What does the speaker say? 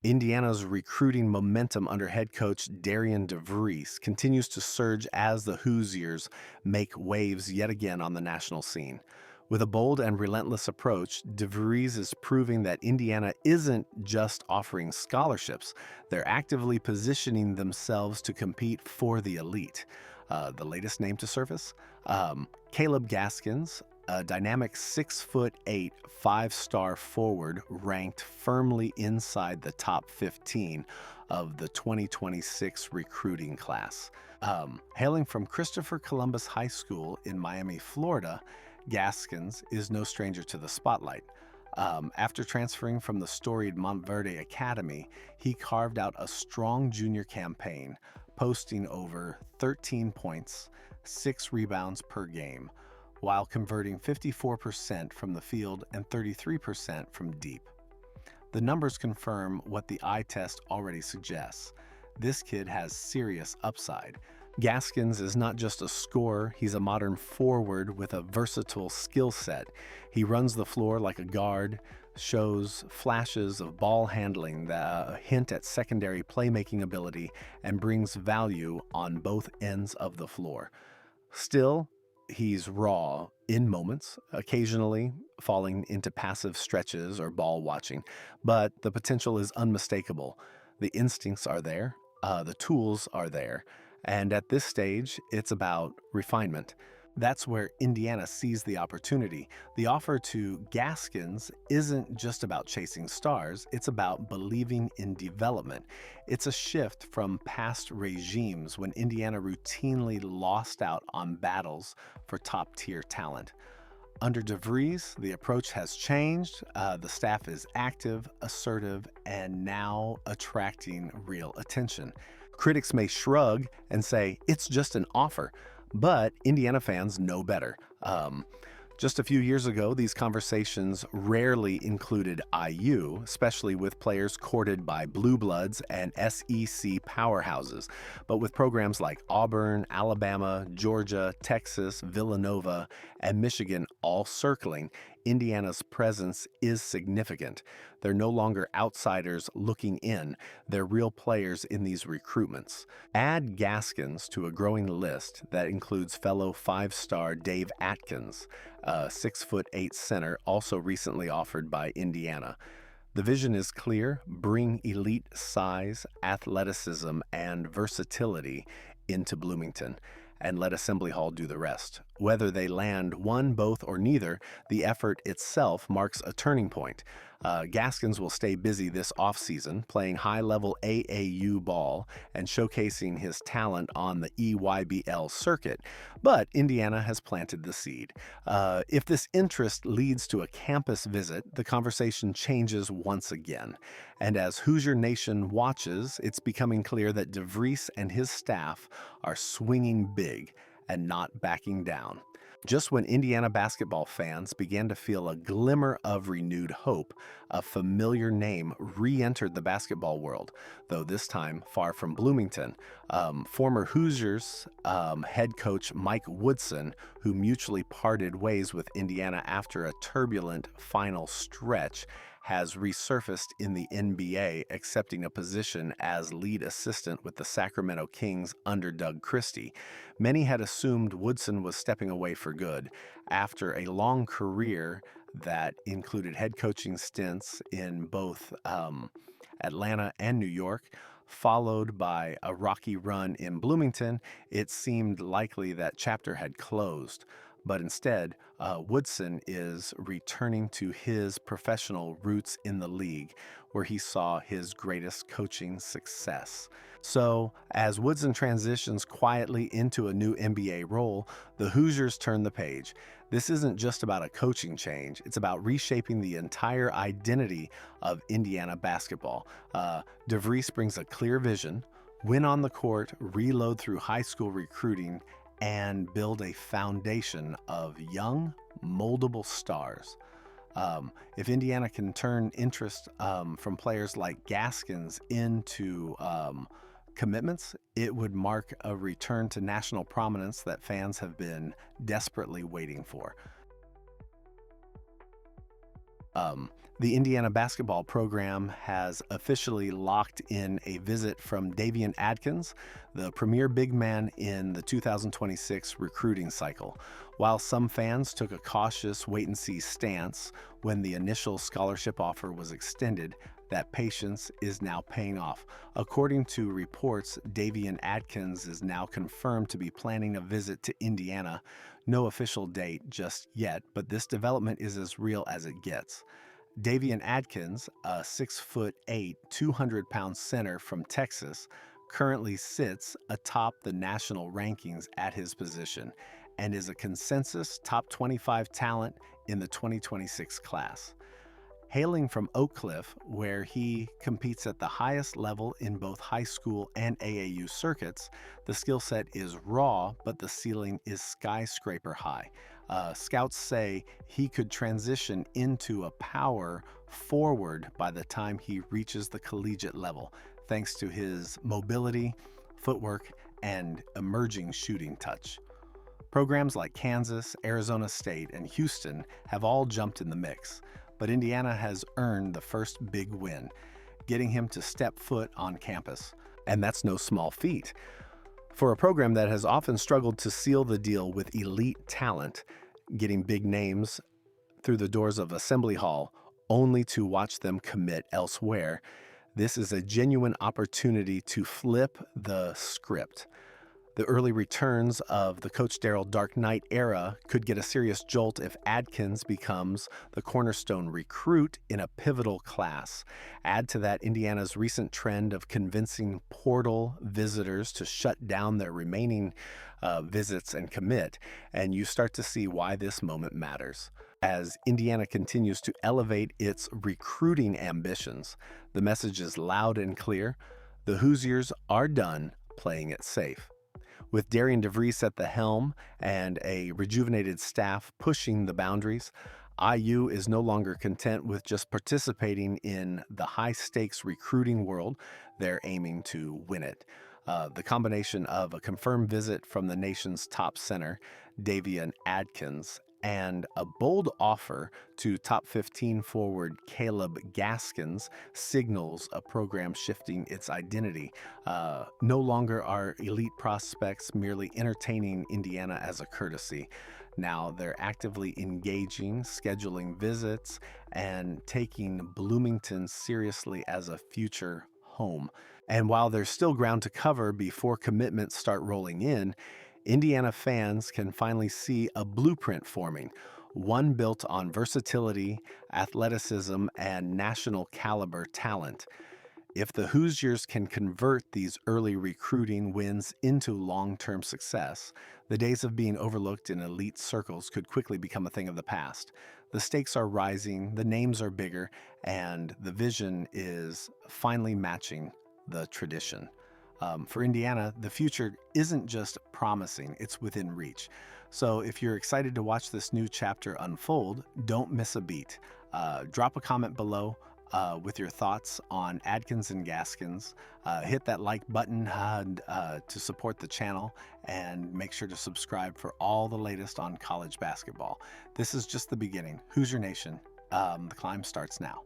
Indiana's recruiting momentum under head coach Darian DeVries continues to surge as the Hoosiers make waves yet again on the national scene. With a bold and relentless approach, DeVries is proving that Indiana isn't just offering scholarships, they're actively positioning themselves to compete for the elite. The latest name to surface? Caleb Gaskins, a dynamic 6'8", five-star forward ranked firmly inside the top 15 of the 2026 recruiting class. Hailing from Christopher Columbus High School in Miami, Florida, Gaskins is no stranger to the spotlight. After transferring from the storied Montverde Academy, he carved out a strong junior campaign, posting over 13 points, 6 rebounds per game, while converting 54% from the field and 33% from deep. The numbers confirm what the eye test already suggests. This kid has serious upside. Gaskins is not just a scorer, he's a modern forward with a versatile skill set. He runs the floor like a guard, shows flashes of ball handling that hint at secondary playmaking ability, and brings value on both ends of the floor. Still, he's raw in moments, occasionally falling into passive stretches or ball watching, but the potential is unmistakable. The instincts are there, the tools are there, and at this stage, it's about refinement. That's where Indiana sees the opportunity. The offer to Gaskins isn't just about chasing stars, it's about believing in development. It's a shift from past regimes when Indiana routinely lost out on battles for top-tier talent. Under DeVries, the approach has changed. The staff is active, assertive, and now attracting real attention. Critics may shrug and say, it's just an offer, but Indiana fans know better. Just a few years ago, these conversations rarely included IU, especially with players courted by blue bloods and SEC powerhouses. But with programs like Auburn, Alabama, Georgia, Texas, Villanova, and Michigan all circling, Indiana's presence is significant. They're no longer outsiders looking in. They're real players in these recruitments. Add Gaskins to a growing list that includes fellow five-star Dave Atkins, a 6'8" center also recently offered by Indiana. The vision is clear: bring elite size, athleticism, and versatility into Bloomington, and let Assembly Hall do the rest. Whether they land one, both, or neither, the effort itself marks a turning point. Gaskins will stay busy this offseason, playing high-level AAU ball and showcasing his talent on the EYBL circuit. But Indiana has planted the seed. If this interest leads to a campus visit, the conversation changes once again. And as Hoosier Nation watches, it's becoming clear that DeVries and his staff are swinging big and not backing down. Just when Indiana basketball fans began to feel a glimmer of renewed hope, a familiar name re-entered the basketball world, though this time far from Bloomington. Former Hoosiers head coach Mike Woodson, who mutually parted ways with Indiana after a turbulent final stretch, has resurfaced in the NBA, accepting a position as lead assistant with the Sacramento Kings under Doug Christie. Many had assumed Woodson was stepping away for good after a long career that included head coaching stints in both Atlanta and New York. Followed by a rocky run in Bloomington, it seemed likely that chapter had closed. But instead, Woodson is returning to his professional roots in the league, where he saw his greatest coaching success. So, as Woodson transitions quietly into a new NBA role, the Hoosiers turn the page. This isn't just about a coaching change, it's about reshaping the entire identity of Indiana basketball. DeVries brings a clear vision: win on the court, reload through high school recruiting, and build a foundation of young, moldable stars. If Indiana can turn interest from players like Gaskins into commitments, it would mark a return to national prominence that fans have been desperately waiting for. The Indiana basketball program has officially locked in a visit from Davion Atkins, the premier big man in the 2026 recruiting cycle. While some fans took a cautious wait-and-see stance when the initial scholarship offer was extended, that patience is now paying off. According to reports, Davion Atkins is now confirmed to be planning a visit to Indiana. No official date just yet, but this development is as real as it gets. Davion Atkins, a 6'8", 200-pound center from Texas, currently sits atop the national rankings at his position and is a consensus top 25 talent in the 2026 class. Hailing from Oak Cliff, where he competes at the highest level in both high school and AAU circuits, the skill set is raw, but the ceiling is skyscraper high. Scouts say he could transition into a power forward by the time he reaches the collegiate level, thanks to his mobility, footwork, and emerging shooting touch. Programs like Kansas, Arizona State, and Houston have all jumped in the mix, but Indiana has earned the first big win, getting him to step foot on campus. And that's no small feat. For a program that has often struggled to seal the deal with elite talent, getting big names through the doors of Assembly Hall only to watch them commit elsewhere, this is a genuine opportunity to flip the script. The early returns of the Coach Darrell Dark Knight era could get a serious jolt if Atkins becomes the cornerstone recruit in a pivotal class. Add to that Indiana's recent trend of convincing portal visitors to shut down their remaining visits and commit, and you start to see why this moment matters. As Indiana continues to elevate its recruiting ambitions, the message is loud and clear: the Hoosiers are done playing it safe. With Darian DeVries at the helm and a rejuvenated staff pushing the boundaries, IU is no longer content with just participating in the high-stakes recruiting world. They're aiming to win it. The combination of a confirmed visit from the nation's top center, Davion Atkins, and a bold offer to top 15 forward Caleb Gaskins signals a program shifting its identity. No longer are elite prospects merely entertaining Indiana as a courtesy. Now they're actively engaging, scheduling visits, and taking Bloomington seriously as a future home. And while there's still ground to cover before commitments start rolling in, Indiana fans can finally see a blueprint forming, one built on versatility, athleticism, and national caliber talent. If the Hoosiers can convert these early recruiting wins into long-term success, the days of being overlooked in elite circles could quickly become a thing of the past. The stakes are rising, the names are bigger, and the vision is finally matching the tradition. For Indiana, the future isn't just promising, it's within reach. So if you're excited to watch this new chapter unfold, don't miss a beat. Drop a comment below with your thoughts on Atkins and Gaskins. Hit that like button to support the channel, and make sure to subscribe for all the latest on college basketball. This is just the beginning. Hoosier Nation, the climb starts now.